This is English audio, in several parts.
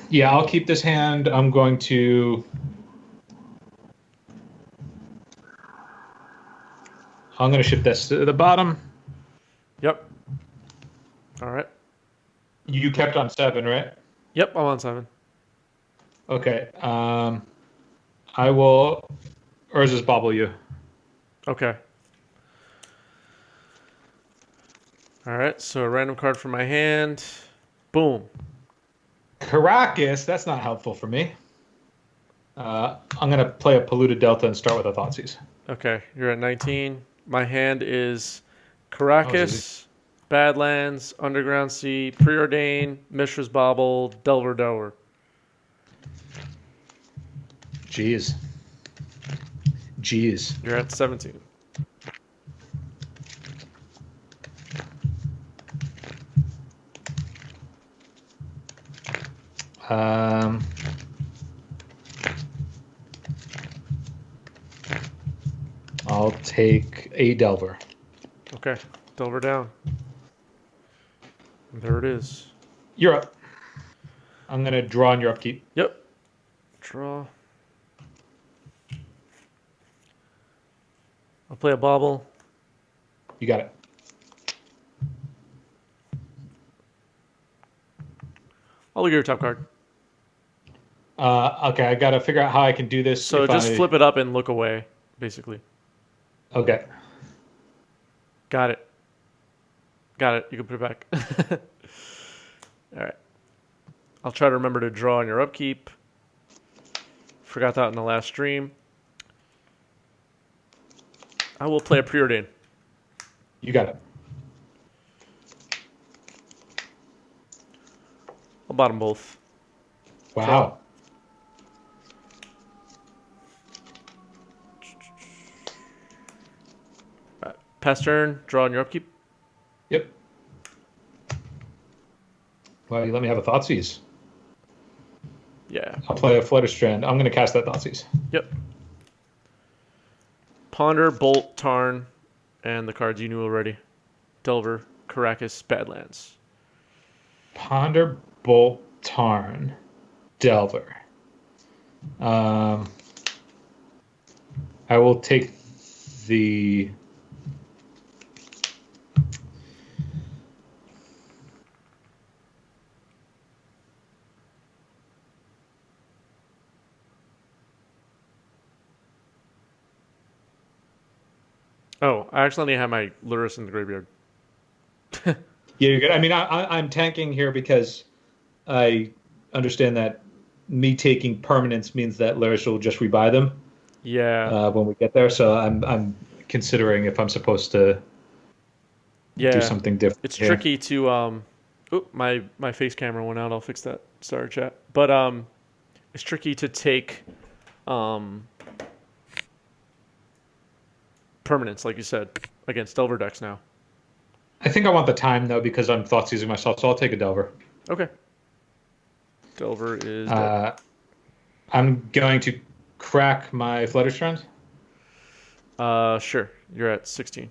Yeah, I'll keep this hand. I'm going to ship this to the bottom. Yep. All right. You kept on 7, right? Yep, I'm on 7. Okay. I will Urza's bobble you. Okay. All right, so a random card from my hand. Boom. Caracas, that's not helpful for me. I'm going to play a polluted delta and start with a Thoughtseize. Okay, you're at 19. My hand is That was easy. Caracas, Badlands, Underground Sea, Preordain, Mishra's Bauble, Delver Dower. Jeez. You're at 17. I'll take a Delver. Okay, Delver down. There it is. You're up. I'm going to draw on your upkeep. Yep. Draw. I'll play a bauble. You got it. I'll look at your top card. Okay, I got to figure out how I can do this. So just flip it up and look away, basically. Okay. Got it. Got it. You can put it back. All right. I'll try to remember to draw on your upkeep. Forgot that in the last stream. I will play a Preordain. You got it. I'll bottom both. Wow. Pass turn, draw on your upkeep. Yep. Well, you let me have a Thoughtseize. Yeah. I'll play a Flutter Strand. I'm going to cast that Thoughtseize. Yep. Ponder, Bolt, Tarn, and the cards you knew already. Delver, Caracas, Badlands. Ponder, Bolt, Tarn, Delver. I will take the... Oh, I accidentally have my Lurrus in the graveyard. Yeah, you're good. I mean, I'm tanking here because I understand that me taking permanence means that Lurrus will just rebuy them. Yeah. When we get there. So I'm considering if I'm supposed to do something different. It's here. tricky to my face camera went out. I'll fix that. Sorry, chat. But it's tricky to take permanence, like you said, against Delver decks now. I think I want the time though because I'm Thoughtseizing myself, so I'll take a Delver. Okay. Delver is dead. I'm going to crack my Flutterstrand. Sure. You're at 16.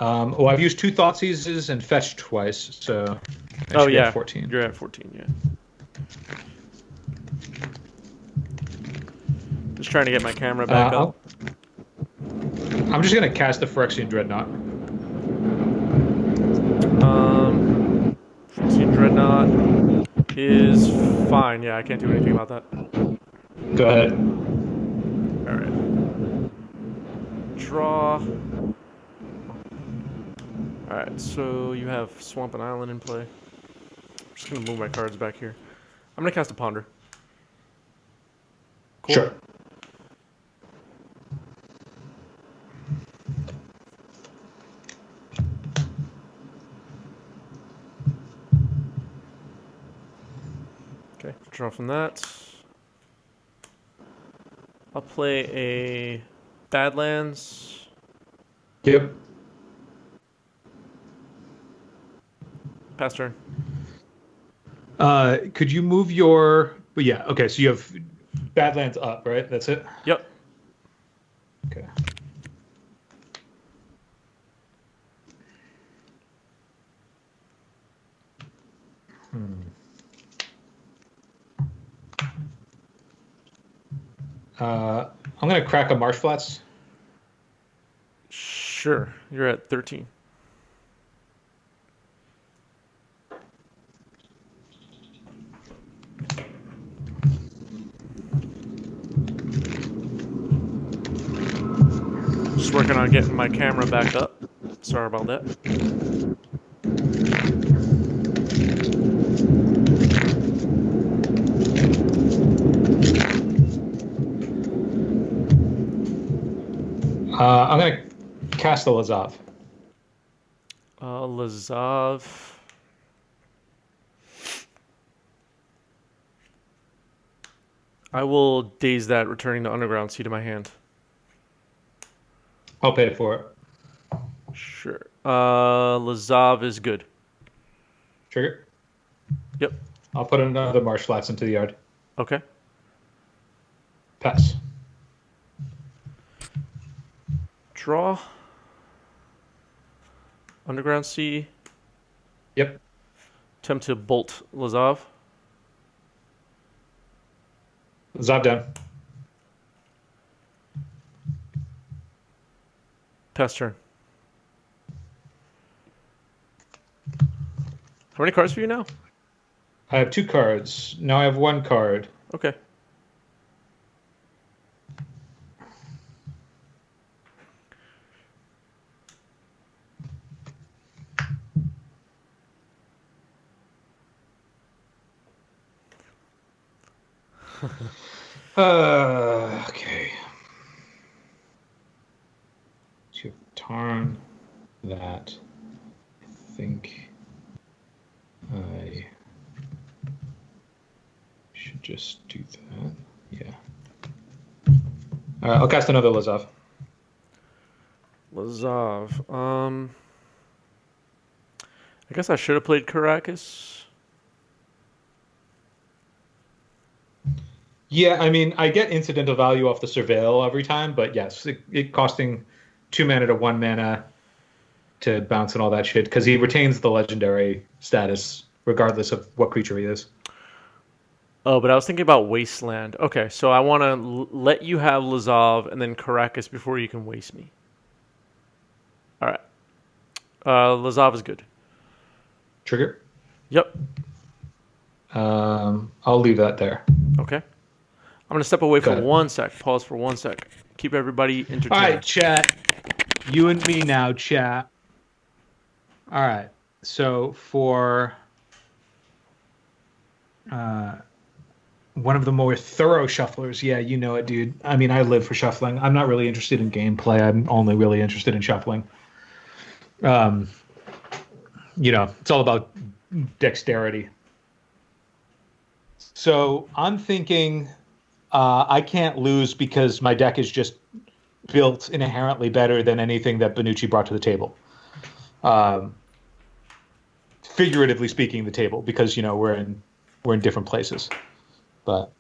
Well, I've used 2 Thoughtseizes and fetched twice, so Oh yeah, 14. You're at 14. Yeah. Just trying to get my camera back up. I'm just gonna cast the Phyrexian Dreadnought. 14 Dreadnought is fine. Yeah, I can't do anything about that. Go ahead. All right. Draw. All right, so you have Swamp and Island in play. I'm just gonna move my cards back here. I'm gonna cast a Ponder. Cool. Sure. Okay, draw from that. I'll play a Badlands. Yep. Pass turn. Could you move your... But yeah, okay, so you have Badlands up, right? That's it? Yep. Okay. I'm going to crack a Marsh Flats. Sure. You're at 13. Just working on getting my camera back up. Sorry about that. I'm going to cast the Lazav. Lazav. I will daze that, returning the Underground Sea to my hand. I'll pay for it. Sure. Lazav is good. Trigger? Yep. I'll put another Marsh Flats into the yard. Okay. Pass. Draw. Underground Sea. Yep. Attempt to bolt Lazav. Lazav down. Pass turn. How many cards for you now? I have 2 cards. Now I have 1 card. Okay. Okay. To Tarn that, I think I should just do that. Yeah. All right, I'll cast another Lazav. Lazav. I guess I should have played Caracas. Yeah, I mean, I get incidental value off the Surveil every time, but yes, it costing 2 mana to 1 mana to bounce and all that shit, because he retains the legendary status regardless of what creature he is. Oh, but I was thinking about Wasteland. Okay, so I want to let you have Lazav and then Caracas before you can waste me. All right. Lazav is good. Trigger? Yep. I'll leave that there. Okay. I'm going to step away for 1 sec. Pause for 1 sec. Keep everybody entertained. All right, chat. You and me now, chat. All right. So for one of the more thorough shufflers, yeah, you know it, dude. I mean, I live for shuffling. I'm not really interested in gameplay. I'm only really interested in shuffling. You know, it's all about dexterity. So I'm thinking I can't lose because my deck is just built inherently better than anything that Benucci brought to the table. Figuratively speaking, the table, because you know we're in different places. But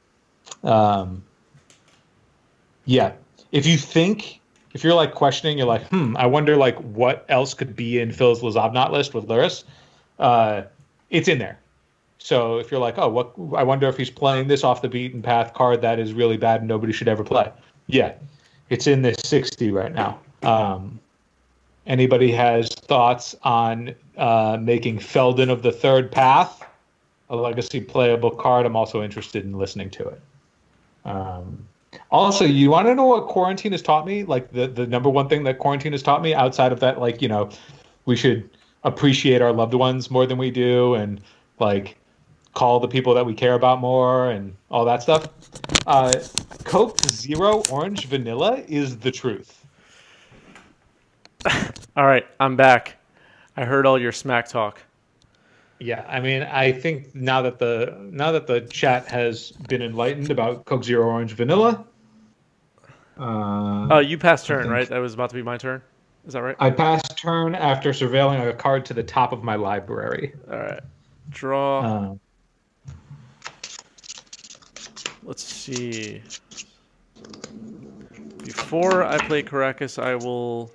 yeah, if you're like questioning, you're like, I wonder like what else could be in Phil's Lazavnot list with Lurrus. It's in there. So if you're like, I wonder if he's playing this off the beaten path card that is really bad and nobody should ever play. Yeah, it's in this 60 right now. Anybody has thoughts on making Feldon of the Third Path a legacy playable card? I'm also interested in listening to it. Also, you want to know what quarantine has taught me? Like the number one thing that quarantine has taught me outside of that, like, you know, we should appreciate our loved ones more than we do, and like call the people that we care about more and all that stuff. Coke Zero Orange Vanilla is the truth. All right, I'm back. I heard all your smack talk. Yeah, I mean, I think now that the chat has been enlightened about Coke Zero Orange Vanilla. You passed turn, right? That was about to be my turn. Is that right? I passed turn after surveilling a card to the top of my library. All right. Draw. Let's see. Before I play Caracas, I will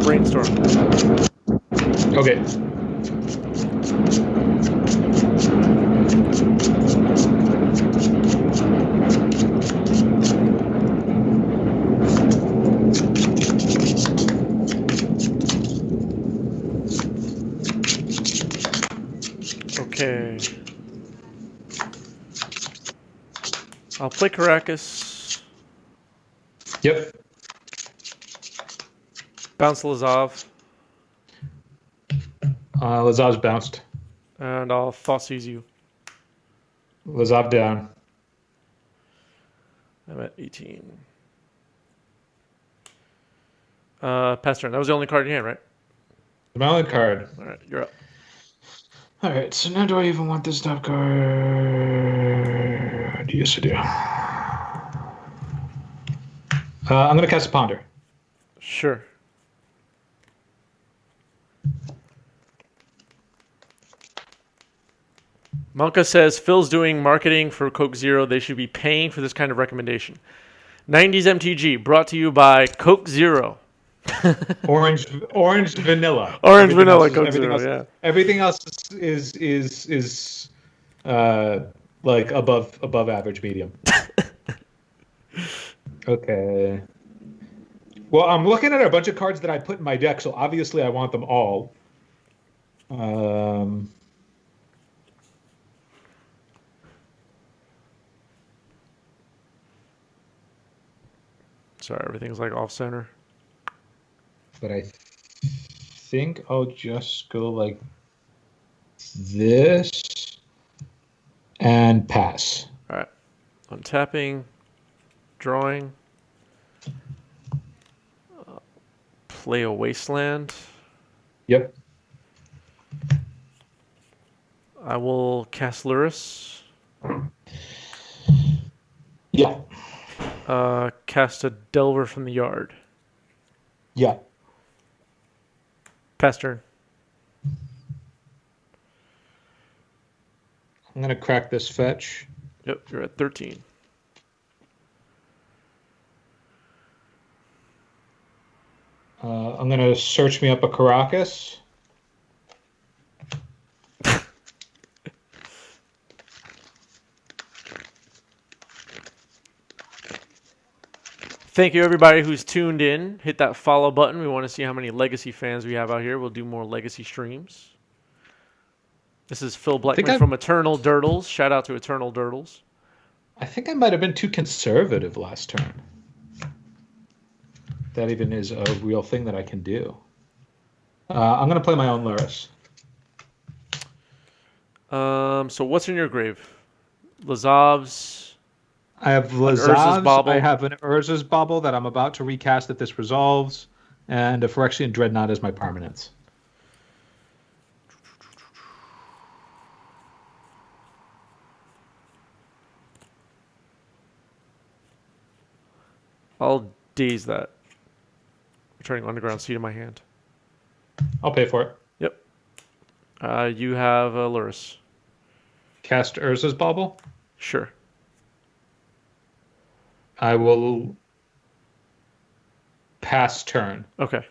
brainstorm. Okay. Okay. I'll play Caracas. Yep. Bounce Lazav. Lazav's bounced. And I'll Thoughtseize you. Lazav down. I'm at 18. Pass turn. That was the only card in your hand, right? The only card. All right, you're up. All right, so now do I even want this top card? Yes, I do. I'm going to cast a Ponder. Sure. Monka says, Phil's doing marketing for Coke Zero. They should be paying for this kind of recommendation. 90s MTG, brought to you by Coke Zero. Orange vanilla. Orange vanilla Coke Zero, yeah. Everything else is like above average medium. Okay. Well, I'm looking at a bunch of cards that I put in my deck, so obviously I want them all. Sorry, everything's like off center. But I think I'll just go like this and pass. All right. Untapping, drawing, play a Wasteland. Yep. I will cast Lurrus. Yeah. Cast a Delver from the yard. Yeah. Pass turn. I'm going to crack this fetch. Yep, you're at 13. I'm going to search me up a Caracas. Thank you, everybody who's tuned in. Hit that follow button. We want to see how many Legacy fans we have out here. We'll do more Legacy streams. This is Phil Blackman from Eternal Durdles. Shout out to Eternal Durdles. I think I might have been too conservative last turn. That even is a real thing that I can do. I'm going to play my own Lurrus. So what's in your grave? Lazav's. I have Lazav's. I have an Urza's Bauble that I'm about to recast if this resolves, and a Phyrexian Dreadnought is my permanence. I'll daze that. Returning Underground Sea to my hand. I'll pay for it. Yep. You have a Lurrus. Cast Urza's Bauble? Sure. I will pass turn. Okay.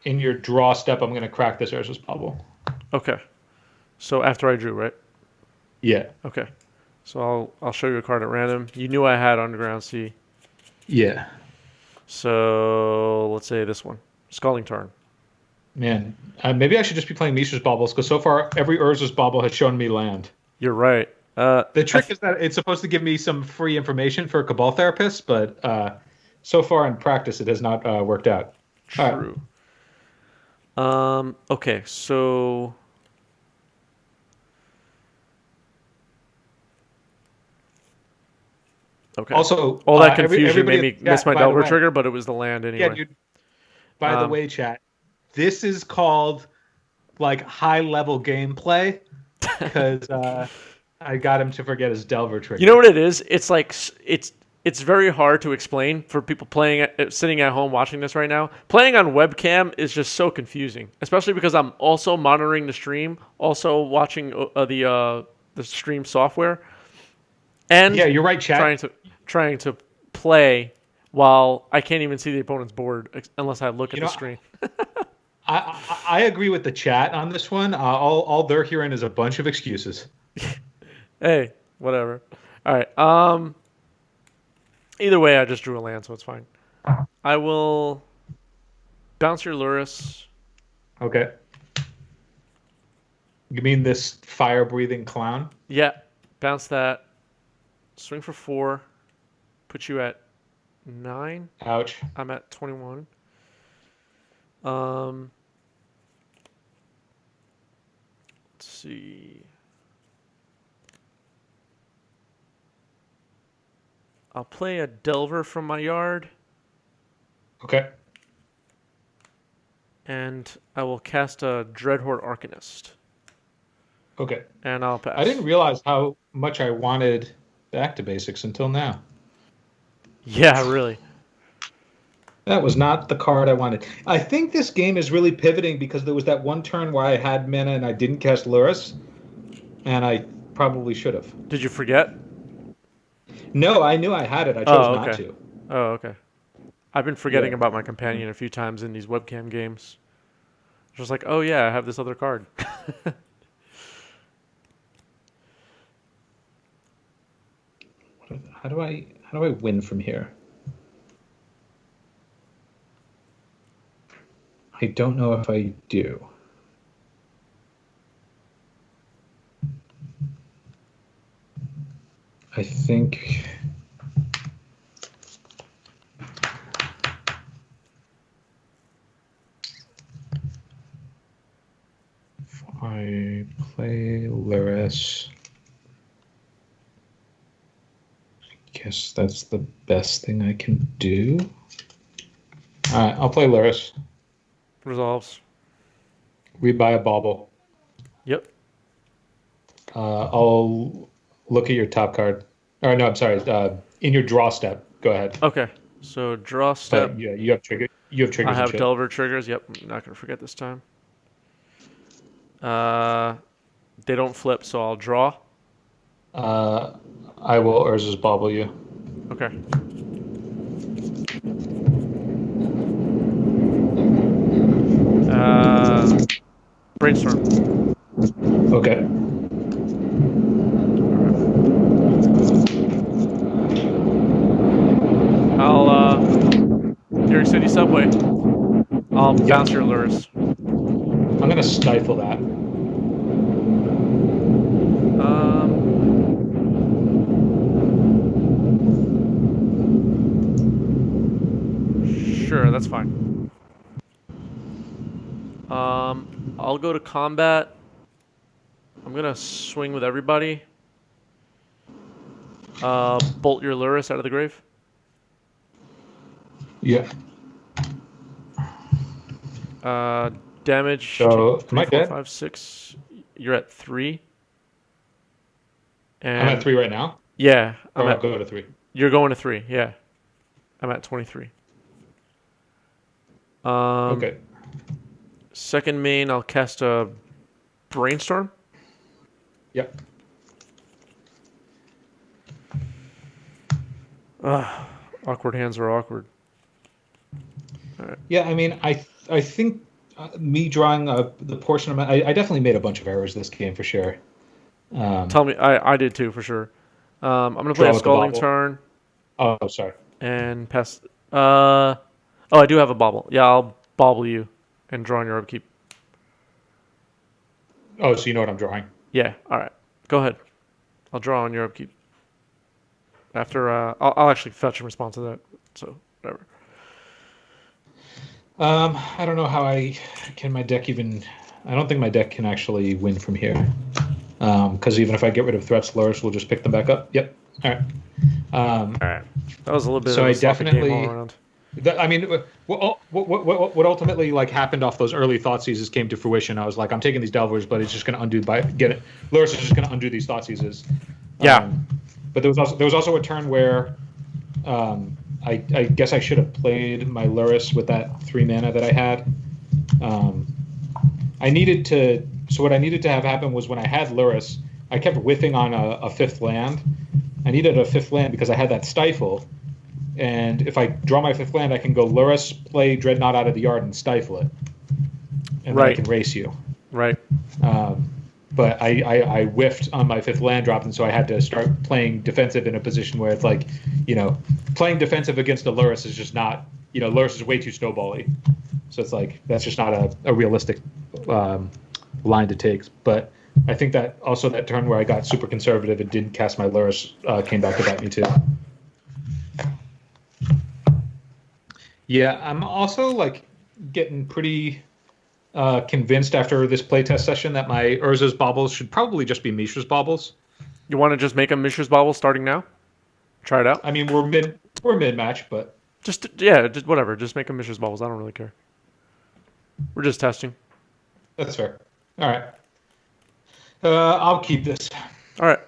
In your draw step, I'm going to crack this Urza's Bauble. Okay. So after I drew, right? Yeah. Okay. So I'll show you a card at random. You knew I had Underground Sea. Yeah. So let's say this one. Scalding Tarn. Man, maybe I should just be playing Mishra's Baubles, because so far every Urza's Bauble has shown me land. You're right. The trick is that it's supposed to give me some free information for Cabal Therapists, but so far in practice it has not worked out. True. Okay, so... Okay. Also, all that confusion made me chat, miss my Delver trigger, but it was the land anyway. Yeah, dude. By the way, chat, this is called like high-level gameplay because I got him to forget his Delver trigger. You know what it is? It's like it's very hard to explain for people sitting at home watching this right now. Playing on webcam is just so confusing, especially because I'm also monitoring the stream, also watching the stream software, and yeah, you're right, chat. Trying to play while I can't even see the opponent's board unless I look at the screen. I agree with the chat on this one. All they're hearing is a bunch of excuses. Hey, whatever. All right. Either way, I just drew a land, so it's fine. I will bounce your Lurrus. Okay. You mean this fire-breathing clown? Yeah, bounce that. Swing for 4. Put you at 9. Ouch. I'm at 21. Let's see. I'll play a Delver from my yard, Okay. and I will cast a Dreadhorde Arcanist, Okay. and I'll pass. I didn't realize how much I wanted back to basics until now. Yeah, really. That was not the card I wanted. I think this game is really pivoting because there was that one turn where I had mana and I didn't cast Lurrus, and I probably should have. Did you forget? No, I knew I had it. I chose not okay. to. Oh, okay. I've been forgetting Yeah. about my companion a few times in these webcam games. Just like, oh yeah, I have this other card. How do I win from here? I don't know if I do. I think if I play Lurrus, I guess that's the best thing I can do. All right, I'll play Lurrus. Resolves. Rebuy a bauble. Yep. I'll look at your top card. Or no, I'm sorry. In your draw step, go ahead. Okay. So draw step. Yeah, you have trigger. You have triggers. I have and shit. Delver triggers. Yep. I'm not gonna forget this time. They don't flip, so I'll draw. I will Urza's bauble you. Okay. Brainstorm. Okay. I'll New York City subway. I'll bounce your Lurrus. I'm gonna stifle that. Sure, that's fine. I'll go to combat. I'm gonna swing with everybody. Bolt your Lurrus out of the grave. Yeah. Damage. So, 2, 3, am I 4, dead? 5, 6. You're at 3. And I'm at 3 right now. Yeah, I'll go to 3. You're going to 3. Yeah, I'm at 23. Okay. Second main, I'll cast a Brainstorm. Yep. Awkward hands are awkward. All right. Yeah, I mean, I think me drawing the portion of I definitely made a bunch of errors this game for sure. Tell me, I did too for sure. I'm gonna play a Scalding turn. Oh, sorry. And pass. Oh, I do have a bauble. Yeah, I'll bauble you and draw on your upkeep. Oh, so you know what I'm drawing? Yeah. All right. Go ahead. I'll draw on your upkeep. After I'll actually fetch in response to that. So whatever. I don't know how my deck even. I don't think my deck can actually win from here. Because even if I get rid of threats, Lurrus will just pick them back up. Yep. All right. All right. That was a little bit. So of a I sloppy definitely. Game all around. I mean, what ultimately happened off those early thought seizes came to fruition. I was like, I'm taking these Delvers, but it's just going to undo Lurrus is just going to undo these thought seizes. Yeah. But there was also a turn where, I guess I should have played my Lurrus with that 3 mana that I had. So what I needed to have happen was when I had Lurrus, I kept whiffing on a 5th land. I needed a 5th land because I had that Stifle. And if I draw my 5th land, I can go Lurrus, play Dreadnought out of the yard, and stifle it. And then I can race you. Right. But I whiffed on my 5th land drop, and so I had to start playing defensive in a position where it's like, playing defensive against a Lurrus is just not, Lurrus is way too snowbally. So it's like, that's just not a realistic line to take. But I think that also that turn where I got super conservative and didn't cast my Lurrus came back to bite me too. Yeah, I'm also like getting pretty convinced after this playtest session that my Urza's Baubles should probably just be Mishra's Baubles. You want to just make a Mishra's Bauble starting now? Try it out. I mean, we're mid match, but Just whatever. Just make a Mishra's Baubles. I don't really care. We're just testing. that's fair. All right, I'll keep this. All right.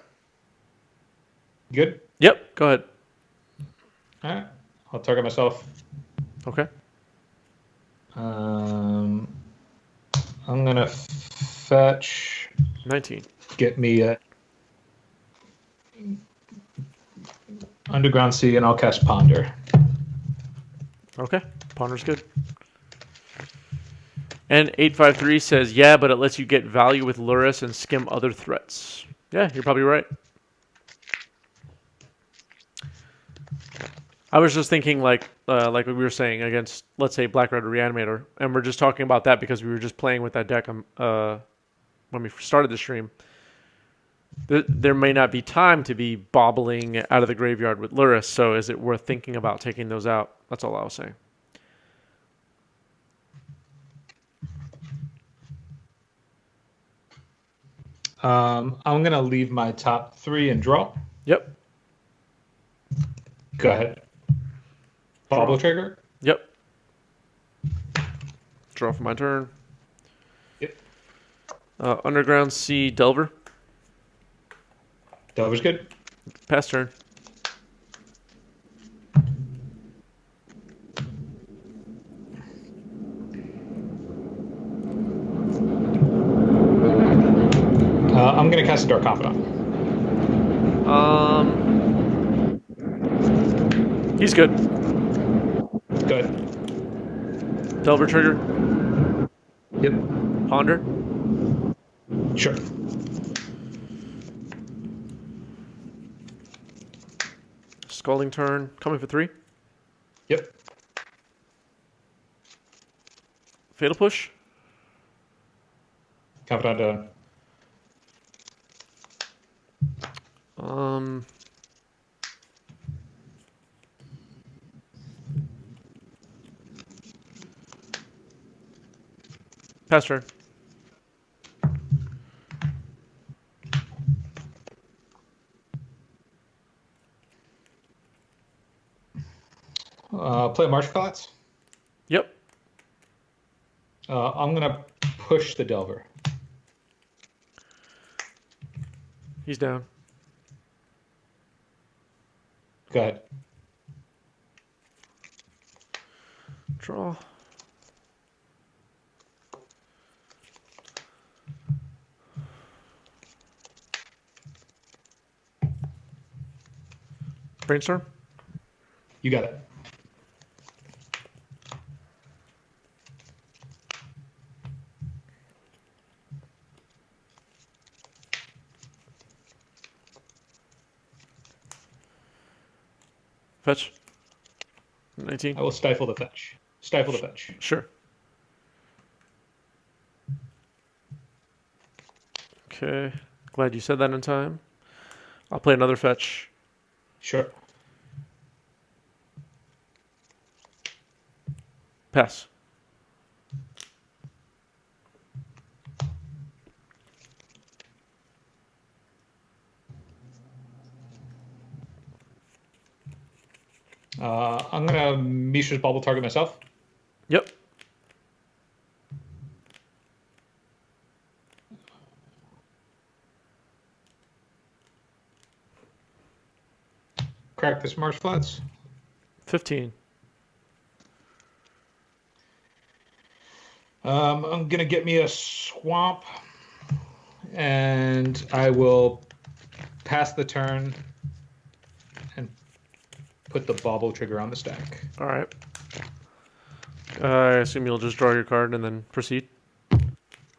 Good. Yep. Go ahead. All right, I'll target myself. Okay. I'm gonna fetch 19. Get me a Underground Sea, and I'll cast Ponder. Okay. Ponder's good. And 853 says, yeah, but it lets you get value with Lurrus and skim other threats. Yeah, you're probably right. I was just thinking like what we were saying against, let's say, Black Red Reanimator, and we're just talking about that because we were just playing with that deck when we started the stream. There may not be time to be bobbling out of the graveyard with Lurrus, so is it worth thinking about taking those out? That's all I was saying. I'm going to leave my top 3 and draw. Yep. Go ahead. Bobble trigger? Yep. Draw for my turn. Yep. Underground Sea Delver. Delver's good. Pass turn. I'm going to cast a Dark Confidant. He's good. Good. Delver trigger. Yep. Ponder. Sure. Scalding turn. Coming for 3. Yep. Fatal push. Confidant done. Pass turn. Play Marsh Collapse. Yep. I'm going to push the Delver. He's down. Go ahead. Draw. Brainstorm. You got it. Fetch. 19. I will stifle the fetch. Stifle the fetch. Sure. Okay. Glad you said that in time. I'll play another fetch. Sure. Pass. I'm going to Mishra's Bubble target myself. Yep. Crack this Marsh Flats. 15. I'm going to get me a Swamp, and I will pass the turn and put the Bobble trigger on the stack. All right. I assume you'll just draw your card and then proceed?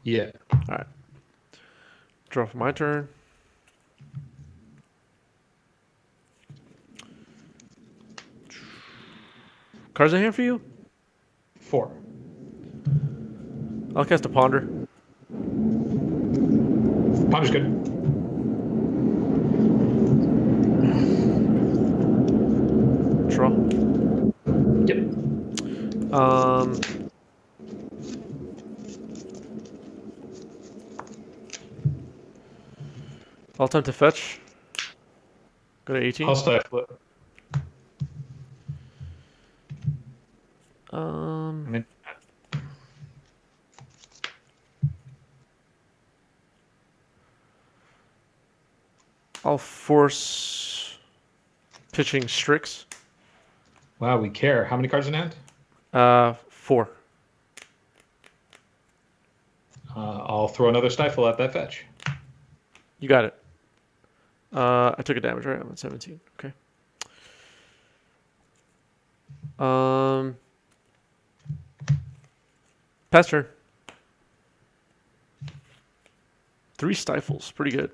Yeah. All right. Draw for my turn. Cards in hand for you? 4. I'll cast a Ponder. Ponder's good. Draw. Yep. I'll attempt to fetch. Go to 18. I'll stifle it. I mean, I'll force pitching Strix. wow, we care. How many cards in hand? 4. I'll throw another stifle at that fetch. You got it. I took a damage, right? I'm at 17. Okay. Pass turn. 3 stifles. Pretty good.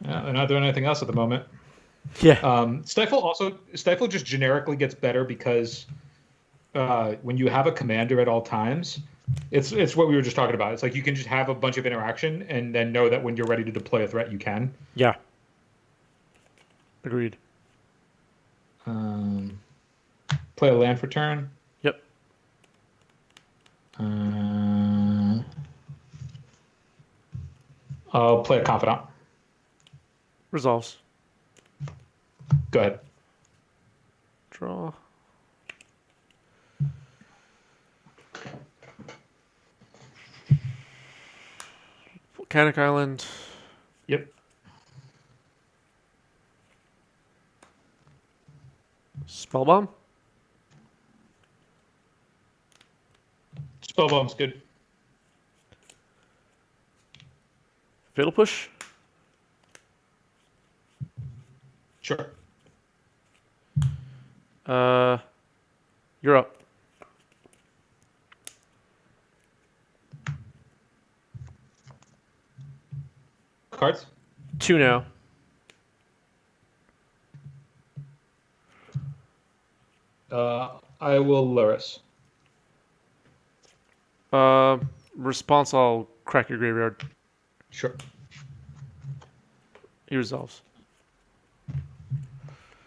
Yeah, they're not doing anything else at the moment. Yeah. Stifle just generically gets better because when you have a commander at all times, it's what we were just talking about. It's like you can just have a bunch of interaction and then know that when you're ready to deploy a threat, you can. Yeah. Agreed. Play a land for turn. Yep. I'll play a confidant. Resolves. Go ahead. Draw. Volcanic Island. Yep. Spellbomb. Spellbomb's good. Fatal Push. Sure. You're up. Cards? 2 now. I will Lurrus. Response, I'll crack your graveyard. Sure. He resolves.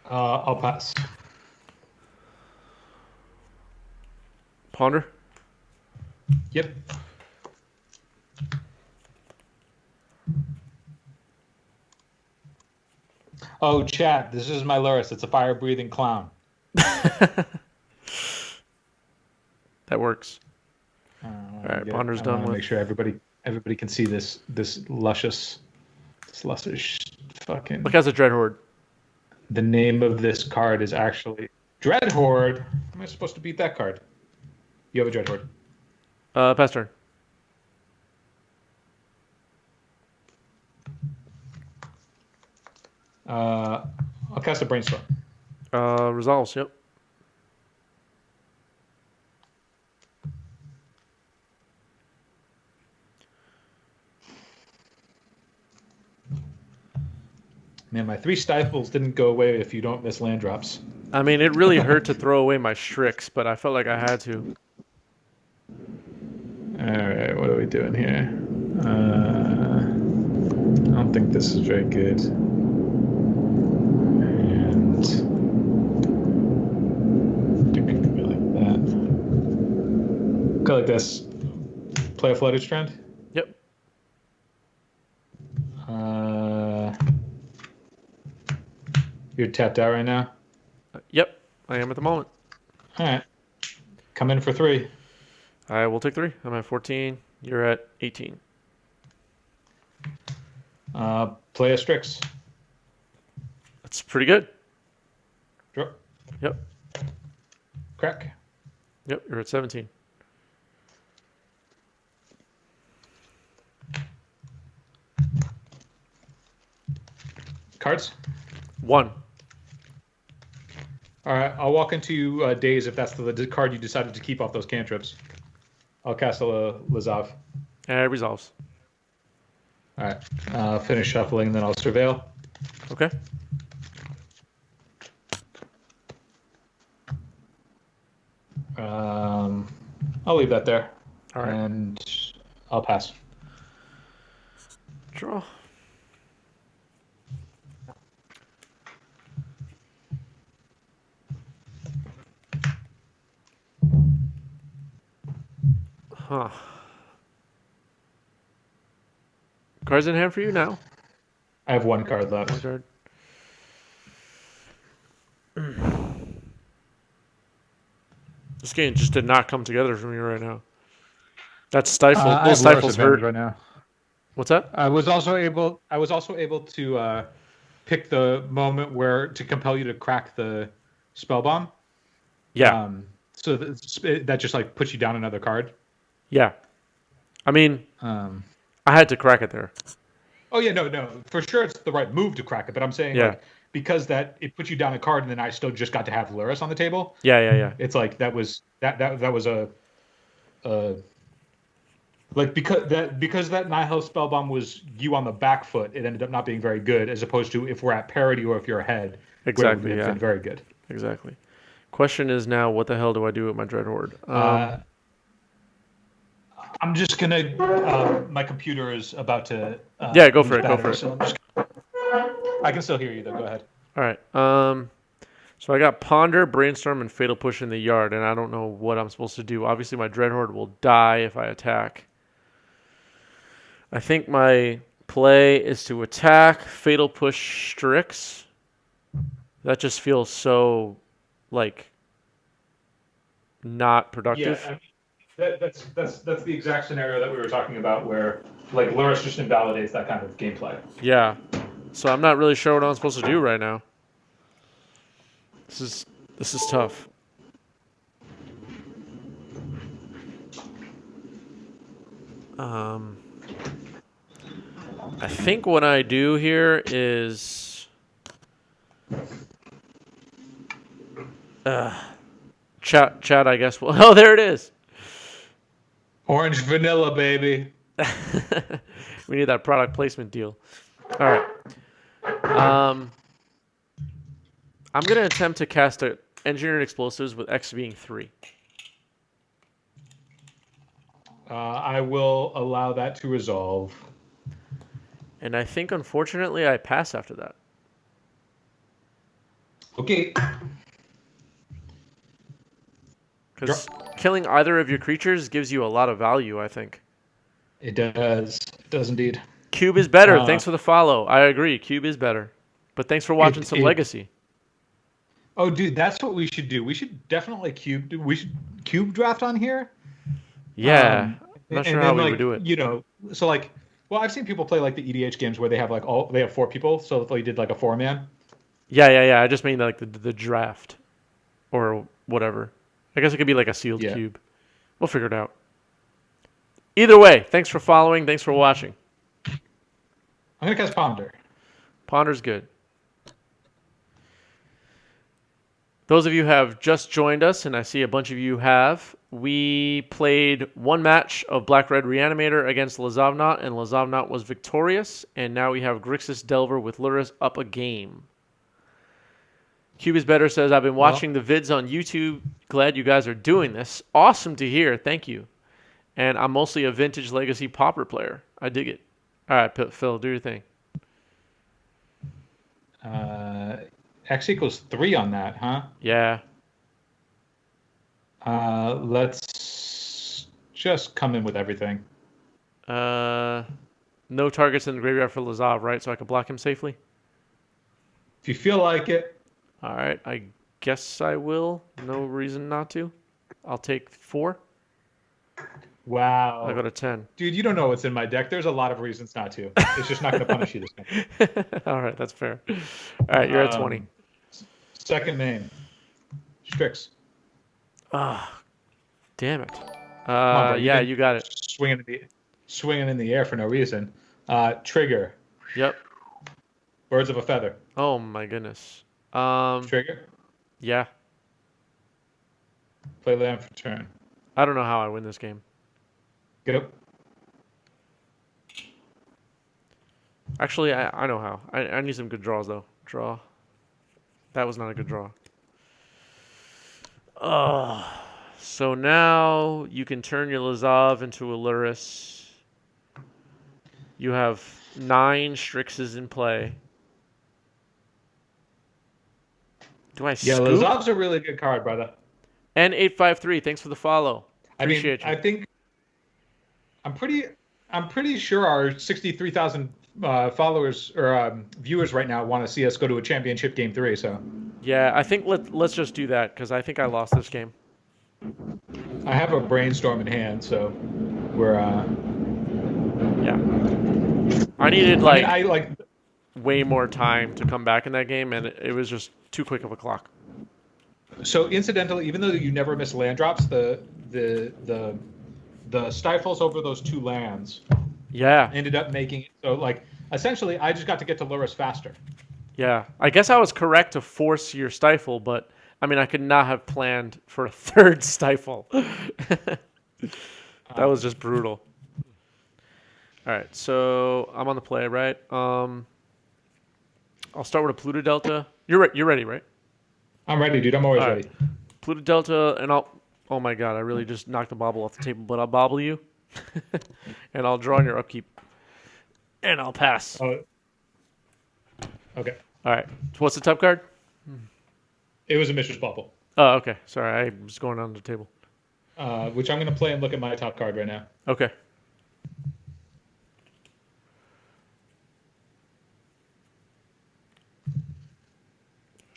I'll pass. Ponder. Yep. Oh, chat, this is my Lurrus. It's a fire-breathing clown. That works. All right, Ponder's done with. Make sure everybody can see this luscious fucking. Look, has a Dreadhorde. The name of this card is actually Dreadhorde. How am I supposed to beat that card? You have a Dreadhorde. Pass turn. I'll cast a Brainstorm. Resolves, yep. Man, my 3 stifles didn't go away if you don't miss land drops. I mean, it really hurt to throw away my Strix, but I felt like I had to. Alright, what are we doing here? I don't think this is very good. And go like that. Go like this. Play a Flooded Strand. Yep. You're tapped out right now? Yep, I am at the moment. Alright. Come in for 3. I will take 3. I'm at 14. You're at 18. Play a Strix. That's pretty good. Draw. Yep. Crack. Yep, you're at 17. Cards? 1. All right, I'll walk into Daze if that's the card you decided to keep off those cantrips. I'll cast a Lazav. And it resolves. All right, finish shuffling, then I'll Surveil. Okay. I'll leave that there. All right. And I'll pass. Draw. Huh. Cards in hand for you now. I have one card One left. card. This game just did not come together for me right now. That's stifled. I Those have Lurrus stifles advantage hurt. right now. What's that? I was also able to pick the moment where to compel you to crack the spell bomb. Yeah. So that just like puts you down another card. Yeah. I mean, Um, I had to crack it there. oh yeah, no, for sure it's the right move to crack it, but I'm saying Yeah. like because that it puts you down a card and then I still just got to have Lurrus on the table. Yeah. It's like that was a like because that Nihil Spellbomb was you on the back foot, it ended up not being very good, as opposed to if we're at parity or if you're ahead, where it would Exactly. have Yeah. been very good. Exactly. Question is now, what the hell do I do with my Dreadhorde? I'm just gonna. My computer is about to. Yeah, go for lose it. Go battery, for it. so I can still hear you though. Go ahead. All right. So I got Ponder, Brainstorm, and Fatal Push in the yard, and I don't know what I'm supposed to do. Obviously, my Dreadhorde will die if I attack. I think my play is to attack, Fatal Push Strix. That just feels so, like, not productive. Yeah, I mean, that's the exact scenario that we were talking about, where like Lurrus just invalidates that kind of gameplay. Yeah. So I'm not really sure what I'm supposed to do right now. This is tough. I think what I do here is chat I guess. Well, oh, there it is. Orange vanilla, baby. We need that product placement deal. All right. I'm going to attempt to cast a Engineered Explosives with X being 3. I will allow that to resolve. And I think, unfortunately, I pass after that. Okay. Because killing either of your creatures gives you a lot of value, I think. It does. It does indeed. Cube is better. Thanks for the follow. I agree. Cube is better. But thanks for watching some Legacy. Oh, dude, that's what we should do. We should definitely we should cube draft on here. Yeah. I'm not sure how we would do it. You know, so like, well, I've seen people play like the EDH games where they have they have 4 people, so they did like a 4-man. Yeah. I just mean like the draft or whatever. I guess it could be like a sealed cube. We'll figure it out. Either way, thanks for following. Thanks for watching. I'm going to cast Ponder. Ponder's good. Those of you who have just joined us, and I see a bunch of you have, we played one match of Black-Red Reanimator against Stiflenought, and Stiflenought was victorious, and now we have Grixis Delver with Lurrus up a game. Cube is Better says, I've been watching the vids on YouTube. Glad you guys are doing this. Awesome to hear. Thank you. And I'm mostly a vintage Legacy Pauper player. I dig it. All right, Phil, do your thing. X equals 3 on that, huh? Yeah. Let's just come in with everything. No targets in the graveyard for Lazav, right? So I can block him safely? If you feel like it. All right, I guess I will. No reason not to. I'll take 4. Wow. I'll go to 10. Dude, you don't know what's in my deck. There's a lot of reasons not to. It's just not going to punish you this time. All right, that's fair. All right, you're at 20. Second name. Strix. Damn it. On, yeah, you got it. Swinging in the air for no reason. Trigger. Yep. Birds of a feather. Oh my goodness. Trigger. Yeah. Play land for turn. I don't know how I win this game. Get up. Actually, I know how. I need some good draws though. Draw. That was not a good draw. So now you can turn your Lazav into a Lurrus. You have 9 Strixes in play. Do I Yeah, scoop? Lazav's a really good card, brother. And 853, thanks for the follow. I mean, Appreciate you. I think I'm pretty sure our 63,000 followers or viewers right now want to see us go to a championship game 3. So Yeah, I think let's just do that because I think I lost this game. I have a brainstorm in hand, so we're. Yeah. I needed I mean, I like. way more time to come back in that game, and it was just too quick of a clock. So incidentally, even though you never miss land drops, the stifles over those 2 lands Yeah. ended up making it so like essentially I just got to get to Lurrus faster. Yeah. I guess I was correct to force your stifle, but I mean, I could not have planned for a third stifle. That was just brutal. All right, so I'm on the play, right? I'll start with a Pluto Delta. You're ready, right? I'm ready, dude. I'm always All right. ready. Pluto Delta, and I'll. Oh my god, I really just knocked the bobble off the table, but I'll bobble you, and I'll draw on your upkeep, and I'll pass. Oh, okay. All right. So what's the top card? It was a Mishra's Bauble, Oh, okay. Sorry, I was going on the table. which I'm going to play and look at my top card right now. Okay.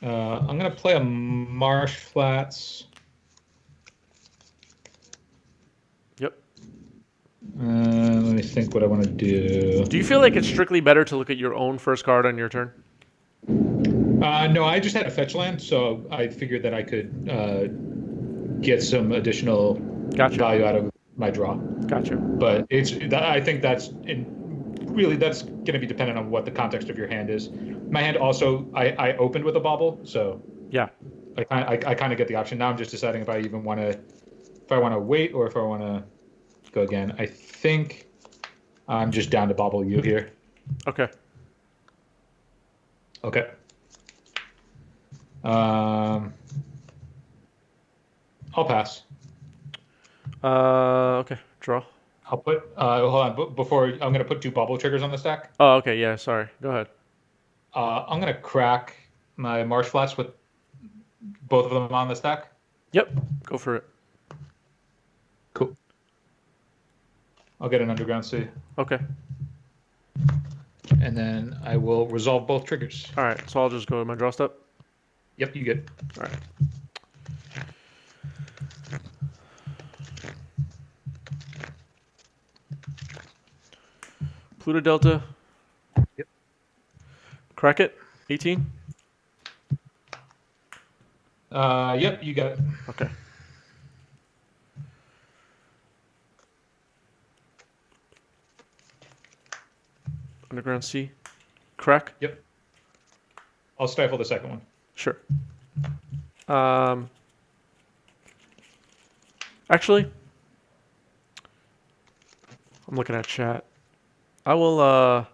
I'm going to play a Marsh Flats. Yep. Let me think what I want to do. Do you feel like it's strictly better to look at your own first card on your turn? No, I just had a fetch land, so I figured that I could get some additional value out of my draw. Gotcha. But I think that's that's going to be dependent on what the context of your hand is. My hand also, I opened with a bauble, so yeah, I kind of get the option. Now I'm just deciding if I want to wait or if I want to go again. I think I'm just down to bauble you here. Okay. Okay. I'll pass. Okay. Draw. I'll put. Hold on. Before I'm going to put 2 bubble triggers on the stack. Oh, okay. Yeah. Sorry. Go ahead. I'm going to crack my Marsh Flats with both of them on the stack. Yep. Go for it. Cool. I'll get an Underground Sea. Okay. And then I will resolve both triggers. All right. So I'll just go to my draw step. Yep, you get it. All right. Pluto Delta. Yep. Crack it. 18. Yep, you got it. Okay. Underground Sea. Crack. Yep. I'll stifle the second one. Sure. Actually, I'm looking at chat. I will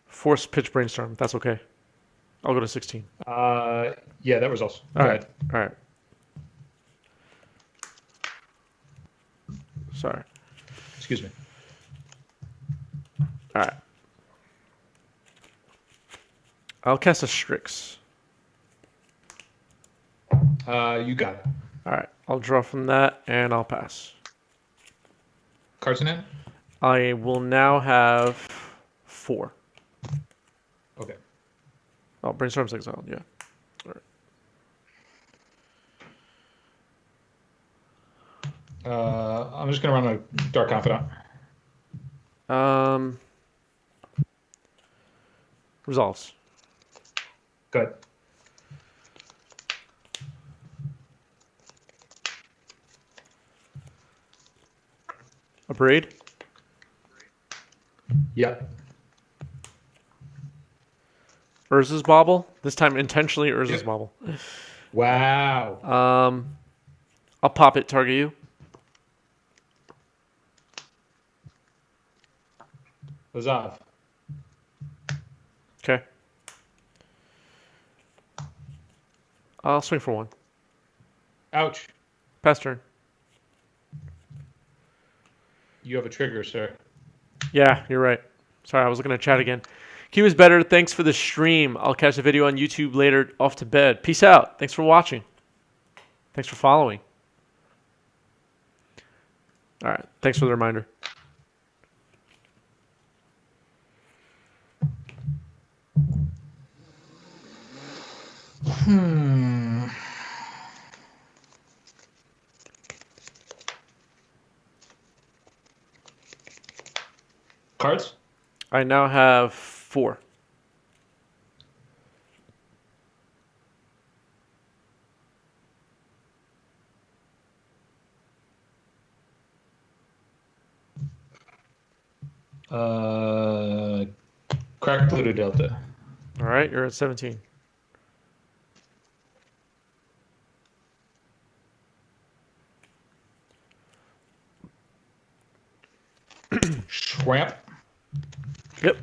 force pitch brainstorm. That's okay. I'll go to 16. Yeah, that results. All right. All right. Sorry. Excuse me. All right. I'll cast a Strix. You got it. All right. I'll draw from that, and I'll pass. Cards in hand? I will now have 4. Okay. Oh, brainstorm's exiled. Yeah. All right. I'm just gonna run a Dark Confidant. Resolves. Good. A Braid. Yep. Urza's Bobble. This time intentionally Urza's Bobble. Wow. I'll pop it, target you. Lazav. Okay. I'll swing for 1. Ouch. Pass turn. You have a trigger, sir. Yeah, you're right. Sorry, I was looking at chat again. Q is better. Thanks for the stream. I'll catch the video on YouTube later. Off to bed. Peace out. Thanks for watching. Thanks for following. All right. Thanks for the reminder. Cards? I now have 4. Crack Pluto Delta. All right. You're at 17. Schwamp. Yep.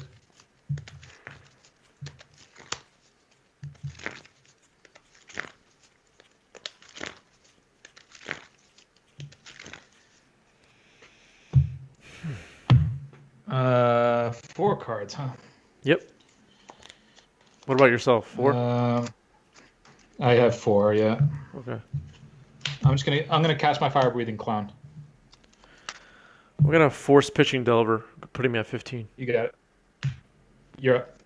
Four cards, huh? Yep. What about yourself? 4? I have 4, yeah. Okay. I'm gonna cast my Fire Breathing Clown. We're gonna force pitching Delver, putting me at 15. You got it. You're up.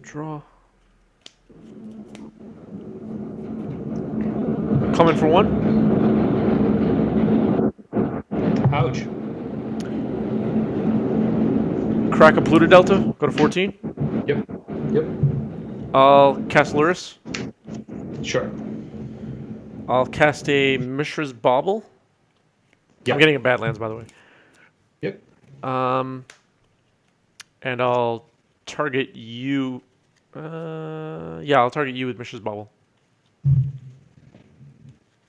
Draw. Coming for 1. Ouch. Crack a Pluto Delta. Go to 14. Yep. I'll cast Lurrus. Sure. I'll cast a Mishra's Bauble. Yep. I'm getting a Badlands, by the way. Yep. And I'll target you. Yeah, I'll target you with Mishra's Bauble.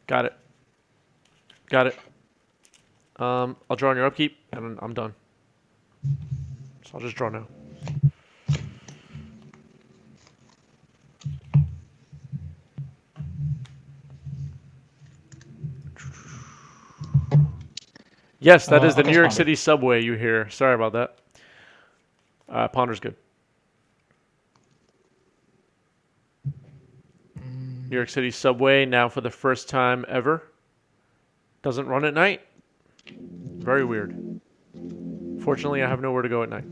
Got it. I'll draw on your upkeep, and I'm done. So I'll just draw now. Yes, that is the New York City subway you hear. Sorry about that. Ponder's good. New York City subway now for the first time ever. Doesn't run at night. Very weird. Fortunately, I have nowhere to go at night.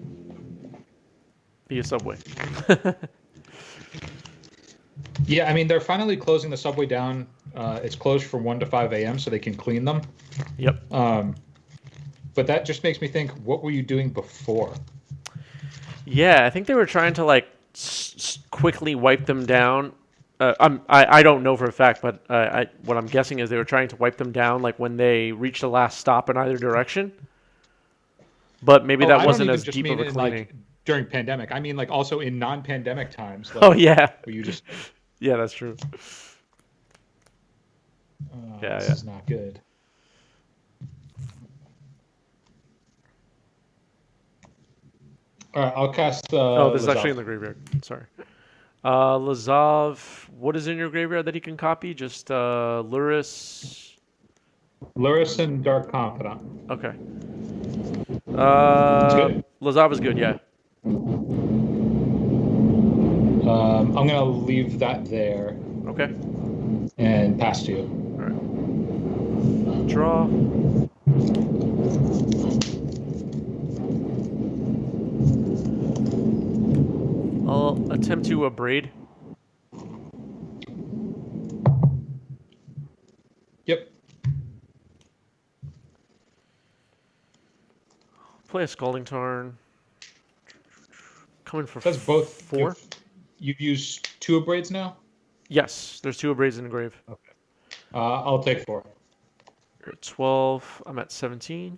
Be a subway. Yeah, I mean, they're finally closing the subway down. It's closed from 1 to 5 a.m. so they can clean them. Yep. But that just makes me think, what were you doing before? Yeah, I think they were trying to like quickly wipe them down. I don't know for a fact, but what I'm guessing is they were trying to wipe them down like when they reached the last stop in either direction. But maybe that wasn't as deep of a cleaning. Like, during pandemic. I mean, like, also in non-pandemic times. Like, oh, yeah. Where you just... Yeah, that's true. This is not good. All right, I'll cast... this is actually in the graveyard. Sorry. Lazav, what is in your graveyard that he can copy? Just Lurrus? Lurrus and Dark Confidant. Okay. Good. Lazav is good, yeah. I'm going to leave that there. Okay. And pass to you. All right. Draw. I'll attempt to abrade. Yep. Play a Scalding Tarn. Coming for That's both 4. You've used 2 abrades now? Yes, there's 2 abrades in the grave. Okay. I'll take 4. You're at 12. I'm at 17.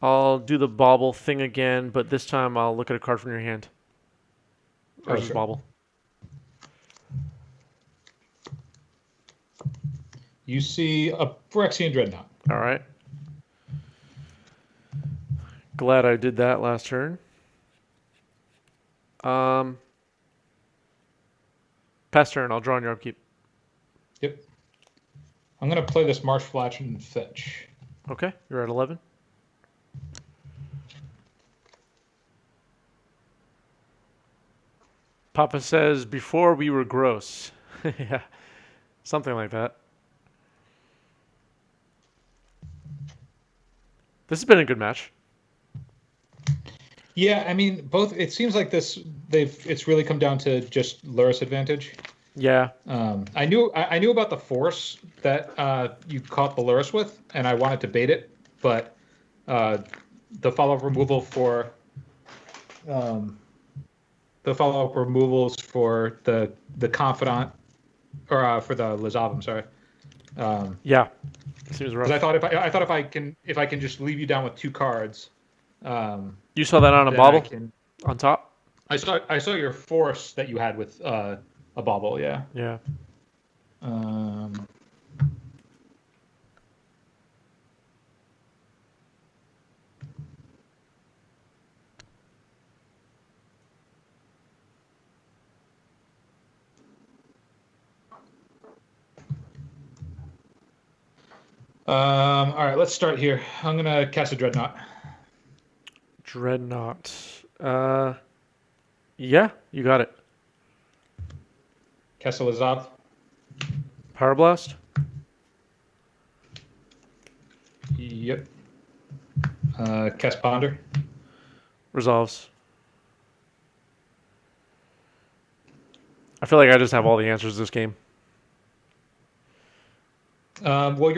I'll do the bauble thing again, but this time I'll look at a card from your hand. Versus sure. bauble. You see a Phyrexian Dreadnought. All right. Glad I did that last turn. Pass turn. I'll draw on your upkeep. Yep. I'm going to play this Marsh Flash and Fetch. Okay, you're at 11. Papa says, before we were gross. Yeah, something like that. This has been a good match. Yeah, I mean, both. It seems like it's really come down to just Lurrus advantage. Yeah. I knew about the force that you caught the Lurrus with, and I wanted to bait it, but the follow-up removal for the follow-up removals for the confidant or for the Lazav, I'm sorry. Yeah. Seems rough. Because I thought if I can just leave you down with 2 cards. You saw that on a bobble on top? I saw your force that you had with a bobble, yeah. Yeah. All right, let's start here. I'm gonna cast a Dreadnought. Dreadnought. Yeah, you got it. Cast a Lazav. Power Blast? Yep. Cast Ponder. Resolves. I feel like I just have all the answers this game. Well,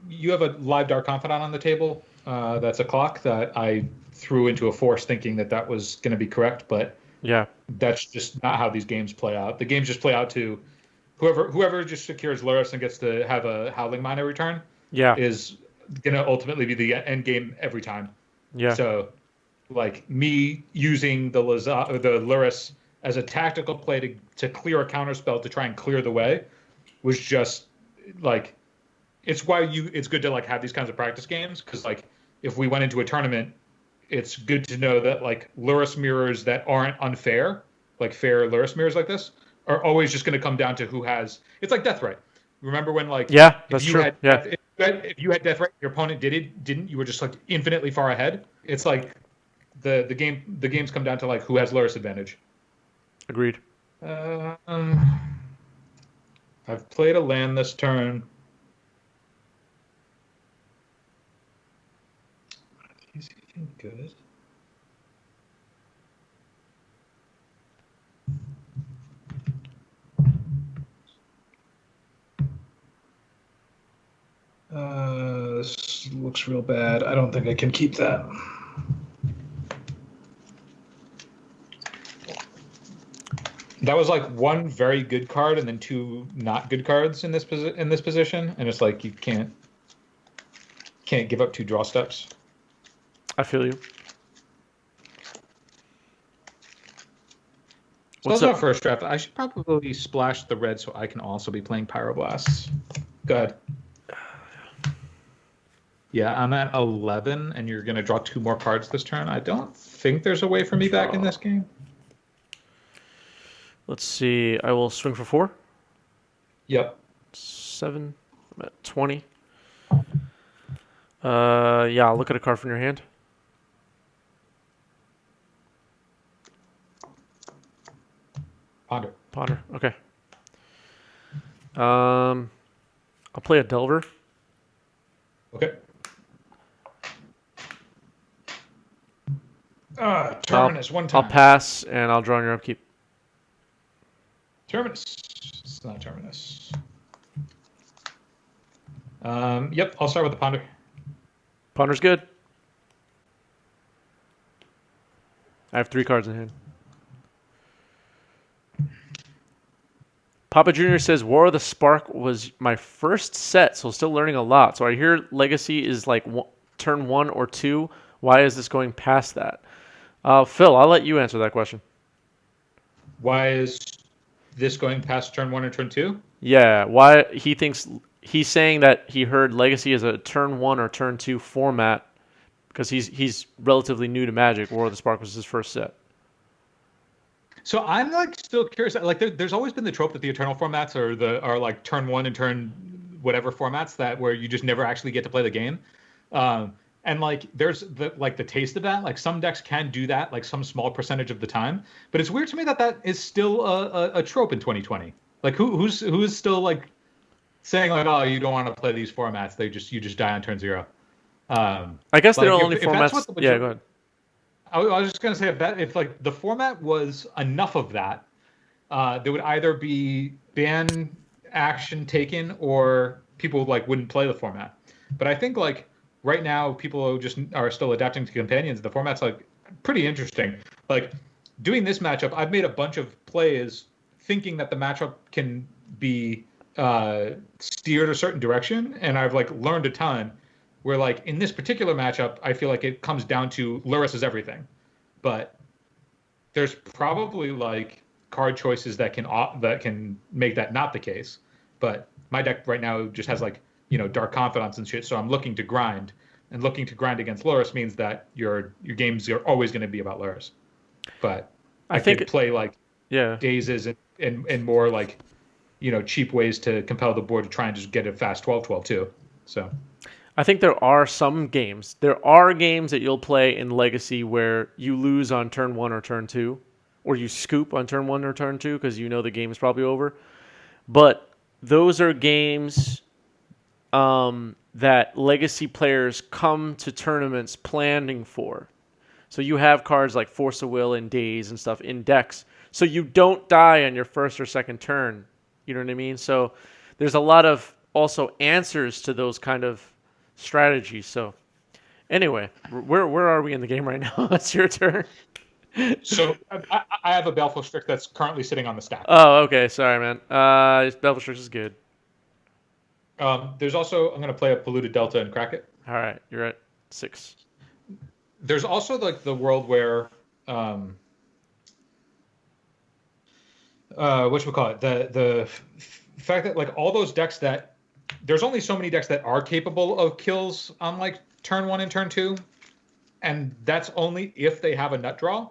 you have a live Dark Confidant on the table. That's a clock that I threw into a force thinking that was going to be correct, but yeah, that's just not how these games play out. The games just play out to whoever just secures Lurrus and gets to have a Howling Miner return. Yeah, is going to ultimately be the end game every time. Yeah. So, like me using the Lurrus as a tactical play to clear a counterspell to try and clear the way was just like it's good to like have these kinds of practice games because like if we went into a tournament, it's good to know that like Lurrus mirrors that aren't unfair, like fair Lurrus mirrors like this, are always just going to come down to who has. It's like Death Ray. Remember when like that's true. If you had Death Ray, your opponent didn't, you were just like infinitely far ahead. It's like the games come down to like who has Lurrus advantage. Agreed. I've played a land this turn. Is he good? This looks real bad. I don't think I can keep that. That was like one very good card and then 2 not good cards in this position, and it's like you can't give up 2 draw steps. I feel you. So that's our first draft. I should probably splash the red so I can also be playing Pyroblasts. Go ahead. Yeah, I'm at 11, and you're going to draw 2 more cards this turn. I don't think there's a way for me back in this game. Let's see. I will swing for 4. Yep. 7. I'm at 20. Yeah, I'll look at a card from your hand. Ponder. Okay. I'll play a Delver. Okay. Terminus, one time. I'll pass, and I'll draw on your upkeep. Terminus. It's not Terminus. Yep, I'll start with the Ponder. Ponder's good. I have 3 cards in hand. Papa Jr. says, War of the Spark was my first set, so still learning a lot. So I hear Legacy is like turn 1 or 2. Why is this going past that? Phil, I'll let you answer that question. Why is this going past turn 1 or turn 2? Yeah, why he thinks he's saying that he heard Legacy as a turn 1 or turn 2 format because he's relatively new to Magic. War of the Spark was his first set. So I'm like still curious. Like there's always been the trope that the Eternal formats are like turn 1 and turn whatever formats that where you just never actually get to play the game. And like there's the taste of that. Like some decks can do that, like some small percentage of the time. But it's weird to me that that is still a trope in 2020. Like who's still like saying like, oh, you don't want to play these formats. You just die on turn zero. I guess Like they're only if that's what formats. Yeah, go ahead. I was just gonna say if like the format was enough of that, there would either be ban action taken or people like wouldn't play the format. But I think like right now people just are still adapting to companions. The format's like pretty interesting. Like doing this matchup, I've made a bunch of plays thinking that the matchup can be steered a certain direction, and I've like learned a ton. Where like in this particular matchup, I feel like it comes down to Lurrus is everything, but there's probably like card choices that can make that not the case. But my deck right now just has like Dark Confidants and shit, so I'm looking to grind, and looking to grind against Lurrus means that your games are always going to be about Lurrus. But I think could play like dazes and more like cheap ways to compel the board to try and just get a fast 12/12 too. So. I think there are some games. There are games that you'll play in Legacy where you lose on turn 1 or turn 2, or you scoop on turn 1 or turn 2 because you know the game is probably over. But those are games that Legacy players come to tournaments planning for. So you have cards like Force of Will and Daze and stuff in decks, so you don't die on your first or second turn. You know what I mean? So there's a lot of also answers to those kind of strategy. So anyway, where are we in the game right now? It's your turn. So I have a Baleful Strix that's currently sitting on the stack. Oh, okay. Sorry, man. Baleful Strix is good. There's also I'm going to play a Polluted Delta and crack it. All right, you're at 6. There's also like the world where whatchamacallit, the fact that like all those decks that there's only so many decks that are capable of kills on like turn 1 and turn 2, and that's only if they have a nut draw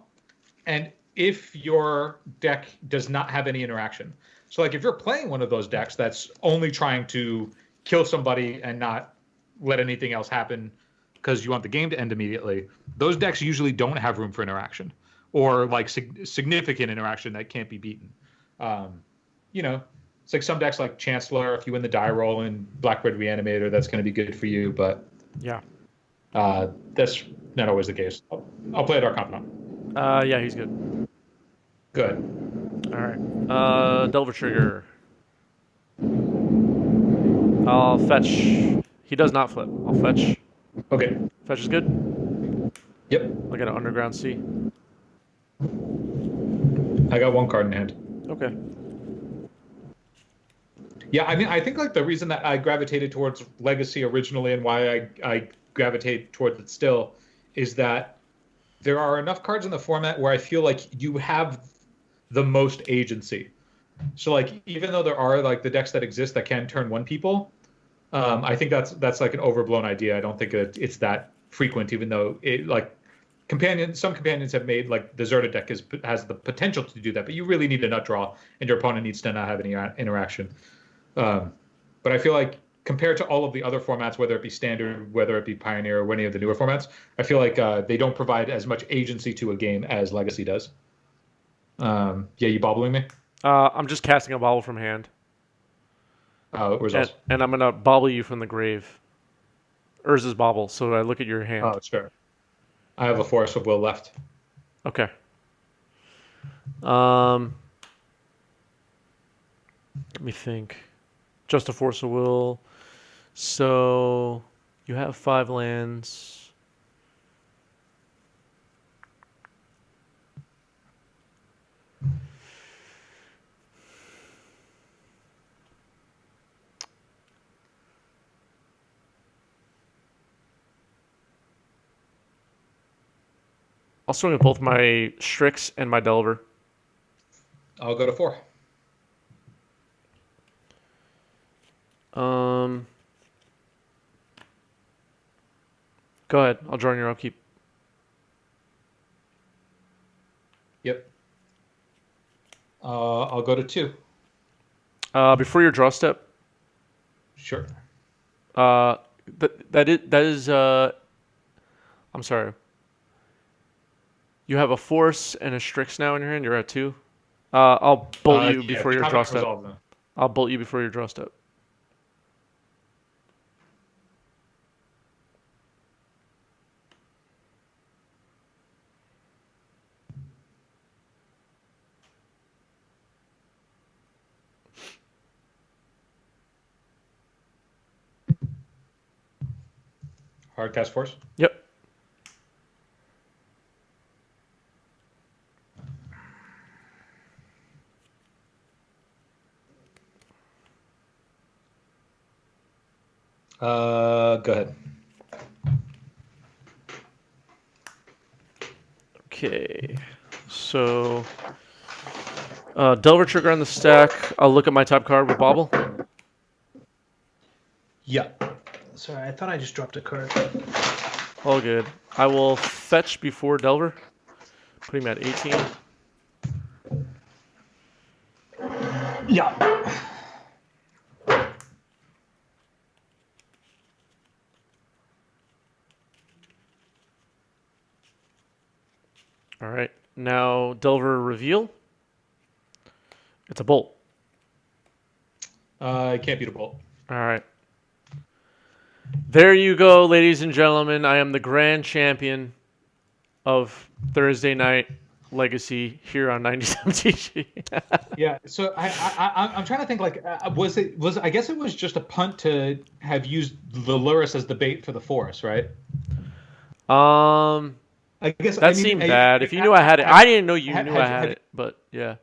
and if your deck does not have any interaction. So like if you're playing one of those decks that's only trying to kill somebody and not let anything else happen because you want the game to end immediately, those decks usually don't have room for interaction or like significant interaction that can't be beaten. It's like some decks like Chancellor, if you win the die roll and Blackbird Reanimator, that's going to be good for you. But that's not always the case. I'll play a Dark Confidant. Yeah, he's good. Good. All right. Delver Trigger. I'll fetch. He does not flip. I'll fetch. Okay. Fetch is good? Yep. I'll get an Underground Sea. I got one card in hand. Okay. Yeah, I mean, I think like the reason that I gravitated towards Legacy originally and why I gravitate towards it still is that there are enough cards in the format where I feel like you have the most agency. So like even though there are like the decks that exist that can turn 1 people, I think that's like an overblown idea. I don't think it's that frequent, even though it like some companions have made like the Zerta deck has the potential to do that, but you really need a nut draw and your opponent needs to not have any interaction. But I feel like compared to all of the other formats, whether it be Standard, whether it be Pioneer, or any of the newer formats, I feel like they don't provide as much agency to a game as Legacy does. You bobbling me? I'm just casting a bobble from hand. Results. And I'm going to bobble you from the grave. Urza's bobble, so I look at your hand. Oh, sure. I have a Force of Will left. Okay. Let me think. Just a Force of Will. So you have 5 lands. I'll swing with both my Strix and my Delver. I'll go to 4. Go ahead. I'll draw on your upkeep. Yep. I'll go to 2. Before your draw step, Sure. That is I'm sorry. You have a Force and a Strix now in your hand. You're at 2. I'll bolt you before your draw step. I'll bolt you before your draw step. Hard cast Force? Yep. Go ahead. Okay. So, Delver trigger on the stack. I'll look at my top card with Bobble. Yeah. Sorry, I thought I just dropped a card. All good. I will fetch before Delver. Put him at 18. Yeah. All right. Now Delver reveal. It's a bolt. It can't beat a bolt. All right. There you go, ladies and gentlemen. I am the grand champion of Thursday night Legacy here on 97 TG. Yeah. So I'm trying to think. Like, was I guess it was just a punt to have used the Lurrus as the bait for the Force, right? I guess that seemed bad. If you knew I had it, I didn't know you knew I had it, but yeah.